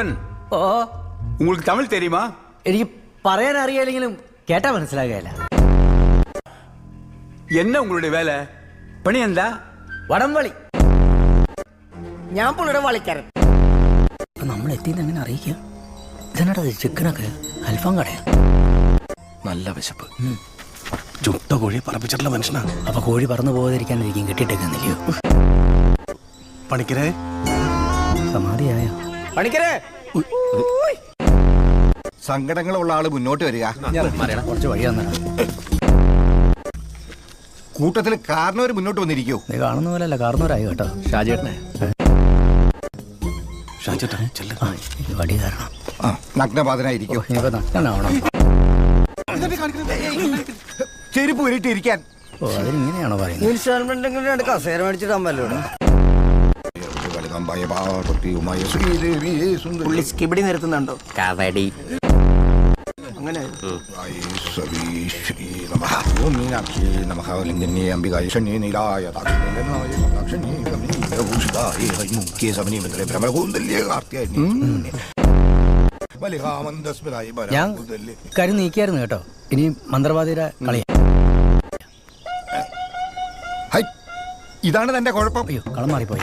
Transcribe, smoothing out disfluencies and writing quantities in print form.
ഓ உங்களுக்கு தமிழ் தெரியுமா? എനിക്ക് പറയാൻ അറിയാലെങ്കിലും കേട്ടാ മനസ്സിലാകുകയല്ല. என்ன உங்களுடைய வேலை? പണി എന്താ? വടംവളി. ഞാൻ പുള്ളിയുടെ വളിക്കാരൻ. നമ്മൾ എത്തിയെന്ന് എങ്ങനെ അറിയിക്കുക? ഇതെന്നാ ചിക്കനൊക്കെ അൽഫാം കടയാ. നല്ല വിശപ്പ്. ചുട്ട കോഴിയെ പറപ്പിച്ചിട്ടുള്ള മനുഷ്യനാ. അപ്പൊ കോഴി പറന്നു പോകാതിരിക്കാനിരിക്കും കെട്ടിട്ടേക്കുന്നില്ലയോ? പണിക്കരെ സമാധിയായോ? പണിക്കരെ സങ്കടങ്ങളുള്ള ആള് മുന്നോട്ട് വരിക. കുറച്ച് വഴി വന്നാ കൂട്ടത്തിൽ കാരണവര് മുന്നോട്ട് വന്നിരിക്കൂ. നീ കാണുന്ന പോലെയല്ല, കാർന്നവരായി കേട്ടോ. ഷാജേട്ടനെ ഷാജേട്ടൻ ചെല്ല. വടി കാരണം നഗ്നപാതനായിരിക്കും. ഇനിയിപ്പോ നഷ്ടനാവണം. ചെരുപ്പ് ഉരുട്ടിയിരിക്കാൻ. ഓ അതിനിങ്ങനെയാണോ പറയുന്നത്? ഇൻസ്റ്റാൾമെന്റ് കസേര മേടിച്ചിടാൻ പറ്റൂടെ? പുള്ളി സ്കിബിടി നിരത്തുന്നുണ്ടോ? കബഡി അങ്ങനെ ഞാൻ കരു നീക്കിയായിരുന്നു കേട്ടോ. ഇനി മന്ത്രവാദിയുടെ കളി. ഇതാണ് തന്റെ കുഴപ്പം. അയ്യോ കളം മാറിപ്പോയി.